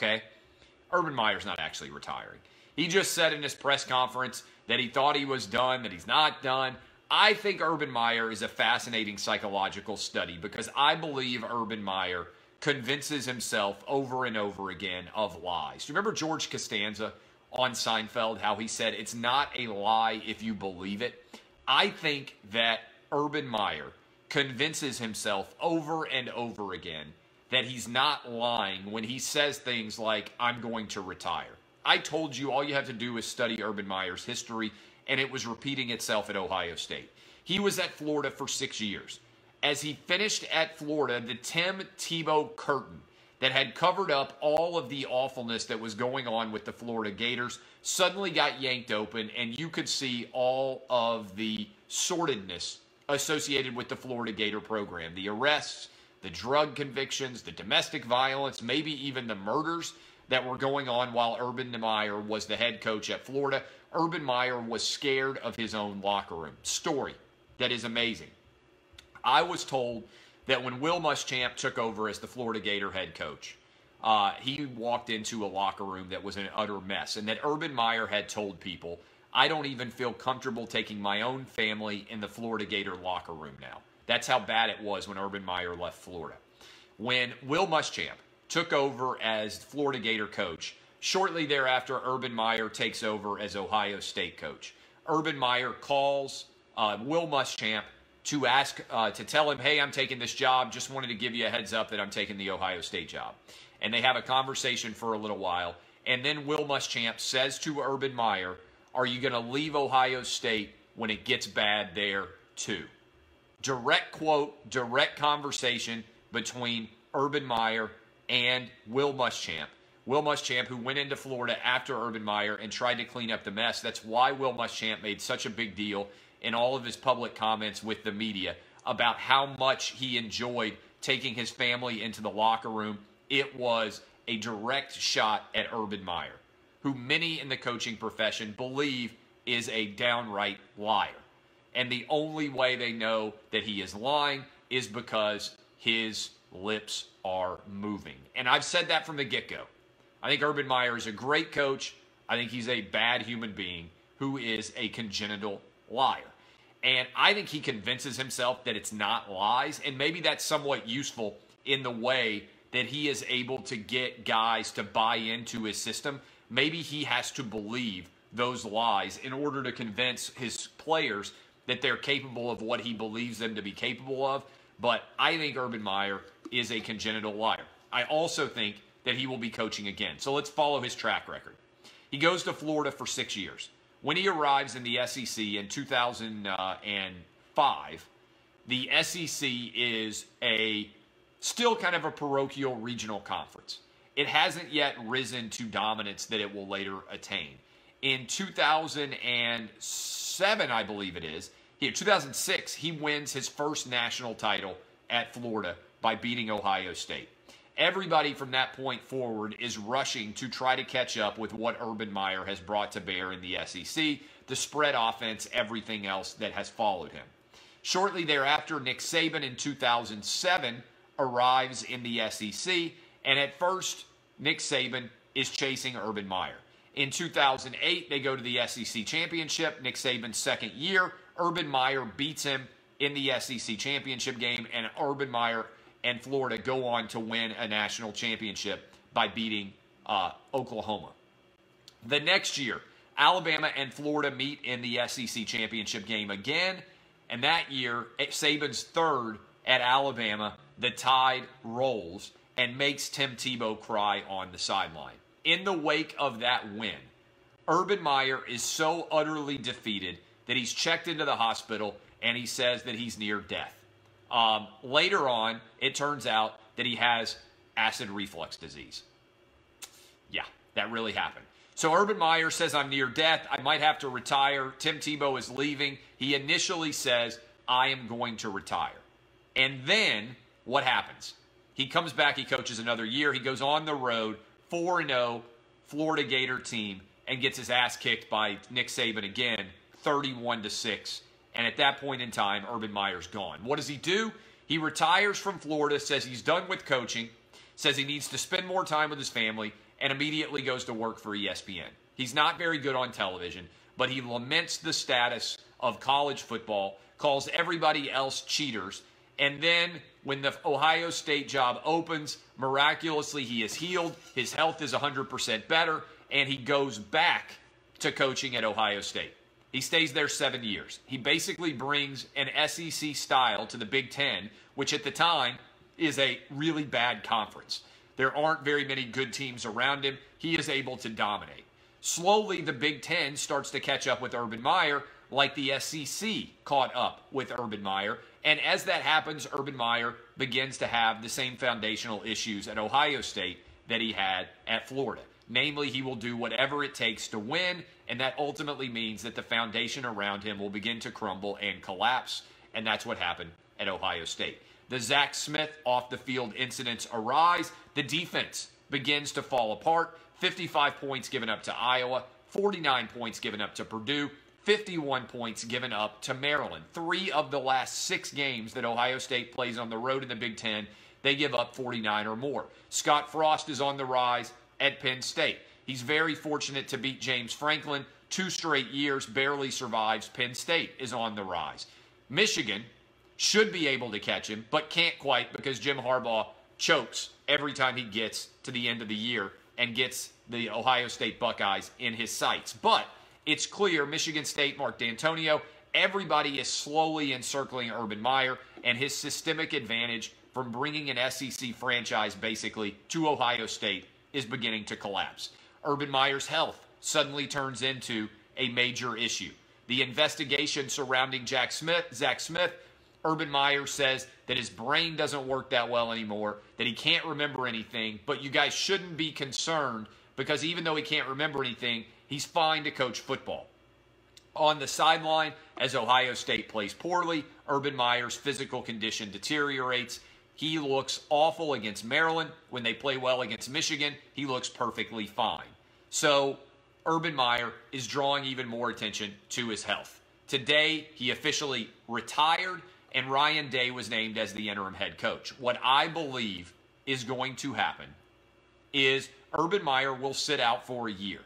okay? Urban Meyer's not actually retiring. He just said in his press conference that he thought he was done, that he's not done. I think Urban Meyer is a fascinating psychological study because I believe Urban Meyer convinces himself over and over again of lies. Do you remember George Costanza on Seinfeld, how he said, it's not a lie if you believe it? I think that Urban Meyer convinces himself over and over again that he's not lying when he says things like, I'm going to retire. I told you all you have to do is study Urban Meyer's history, and it was repeating itself at Ohio State. He was at Florida for 6 years. As he finished at Florida, the Tim Tebow curtain that had covered up all of the awfulness that was going on with the Florida Gators suddenly got yanked open, and you could see all of the sordidness associated with the Florida Gator program. The arrests, the drug convictions, the domestic violence, maybe even the murders that were going on while Urban Meyer was the head coach at Florida. Urban Meyer was scared of his own locker room. Story that is amazing. I was told that when Will Muschamp took over as the Florida Gator head coach, he walked into a locker room that was an utter mess, and that Urban Meyer had told people, I don't even feel comfortable taking my own family in the Florida Gator locker room now. That's how bad it was when Urban Meyer left Florida. When Will Muschamp took over as Florida Gator coach, shortly thereafter, Urban Meyer takes over as Ohio State coach. Urban Meyer calls Will Muschamp to ask, to tell him, hey, I'm taking this job. Just wanted to give you a heads up that I'm taking the Ohio State job. And they have a conversation for a little while. And then Will Muschamp says to Urban Meyer, are you going to leave Ohio State when it gets bad there too? Direct quote, direct conversation between Urban Meyer and Will Muschamp. Will Muschamp, who went into Florida after Urban Meyer and tried to clean up the mess. That's why Will Muschamp made such a big deal in all of his public comments with the media about how much he enjoyed taking his family into the locker room. It was a direct shot at Urban Meyer, who many in the coaching profession believe is a downright liar. And the only way they know that he is lying is because his lips are moving. And I've said that from the get-go. I think Urban Meyer is a great coach. I think he's a bad human being who is a congenital liar. And I think he convinces himself that it's not lies, and maybe that's somewhat useful in the way that he is able to get guys to buy into his system. Maybe he has to believe those lies in order to convince his players that they're capable of what he believes them to be capable of. But I think Urban Meyer is a congenital liar. I also think that he will be coaching again. So let's follow his track record. He goes to Florida for 6 years. When he arrives in the SEC in 2005, the SEC is still kind of a parochial regional conference. It hasn't yet risen to dominance that it will later attain. In 2007, I believe it is, 2006, he wins his first national title at Florida by beating Ohio State. Everybody from that point forward is rushing to try to catch up with what Urban Meyer has brought to bear in the SEC, the spread offense, everything else that has followed him. Shortly thereafter, Nick Saban in 2007 arrives in the SEC, and at first, Nick Saban is chasing Urban Meyer. In 2008, they go to the SEC championship. Nick Saban's second year, Urban Meyer beats him in the SEC championship game, and Urban Meyer and Florida go on to win a national championship by beating Oklahoma. The next year, Alabama and Florida meet in the SEC championship game again, and that year, Saban's third at Alabama, the Tide rolls and makes Tim Tebow cry on the sideline. In the wake of that win, Urban Meyer is so utterly defeated that he's checked into the hospital and he says that he's near death. Later on, it turns out that he has acid reflux disease. Yeah, that really happened. So Urban Meyer says, I'm near death. I might have to retire. Tim Tebow is leaving. He initially says, I am going to retire. And then what happens? He comes back. He coaches another year. He goes on the road, 4-0, Florida Gator team, and gets his ass kicked by Nick Saban again, 31-6. And at that point in time, Urban Meyer's gone. What does he do? He retires from Florida, says he's done with coaching, says he needs to spend more time with his family, and immediately goes to work for ESPN. He's not very good on television, but he laments the status of college football, calls everybody else cheaters, and then when the Ohio State job opens, miraculously he is healed, his health is 100% better, and he goes back to coaching at Ohio State. He stays there 7 years. He basically brings an SEC style to the Big Ten, which at the time is a really bad conference. There aren't very many good teams around him. He is able to dominate. Slowly, the Big Ten starts to catch up with Urban Meyer, like the SEC caught up with Urban Meyer. And as that happens, Urban Meyer begins to have the same foundational issues at Ohio State that he had at Florida. Namely, he will do whatever it takes to win, and that ultimately means that the foundation around him will begin to crumble and collapse, and that's what happened at Ohio State. The Zach Smith off-the-field incidents arise. The defense begins to fall apart. 55 points given up to Iowa, 49 points given up to Purdue, 51 points given up to Maryland. 3 of the last 6 games that Ohio State plays on the road in the Big Ten, they give up 49 or more. Scott Frost is on the rise at Penn State. He's very fortunate to beat James Franklin. 2 straight years, barely survives. Penn State is on the rise. Michigan should be able to catch him, but can't quite because Jim Harbaugh chokes every time he gets to the end of the year and gets the Ohio State Buckeyes in his sights. But it's clear Michigan State, Mark D'Antonio, everybody is slowly encircling Urban Meyer, and his systemic advantage from bringing an SEC franchise basically to Ohio State is beginning to collapse. Urban Meyer's health suddenly turns into a major issue. The investigation surrounding Zach Smith, Urban Meyer says that his brain doesn't work that well anymore, that he can't remember anything, but you guys shouldn't be concerned because even though he can't remember anything, he's fine to coach football. On the sideline, as Ohio State plays poorly, Urban Meyer's physical condition deteriorates. He looks awful against Maryland. When they play well against Michigan, he looks perfectly fine. So Urban Meyer is drawing even more attention to his health. Today, he officially retired, and Ryan Day was named as the interim head coach. What I believe is going to happen is Urban Meyer will sit out for a year.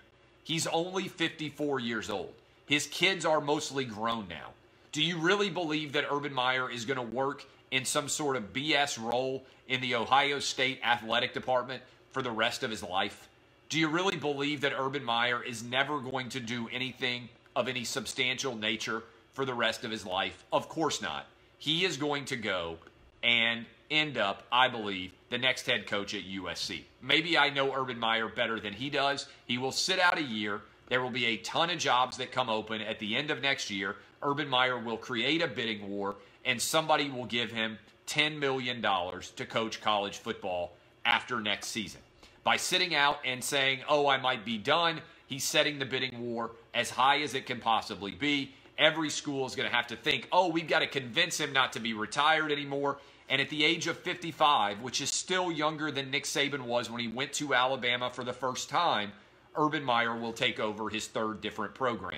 He's only 54 years old. His kids are mostly grown now. Do you really believe that Urban Meyer is going to work in some sort of BS role in the Ohio State athletic department for the rest of his life? Do you really believe that Urban Meyer is never going to do anything of any substantial nature for the rest of his life? Of course not. He is going to go and end up, I believe, the next head coach at USC. Maybe I know Urban Meyer better than he does. He will sit out a year. There will be a ton of jobs that come open at the end of next year. Urban Meyer will create a bidding war, and somebody will give him $10 million to coach college football after next season. By sitting out and saying, oh, I might be done, he's setting the bidding war as high as it can possibly be. Every school is going to have to think, oh, we've got to convince him not to be retired anymore. And at the age of 55, which is still younger than Nick Saban was when he went to Alabama for the first time, Urban Meyer will take over his 3rd different program.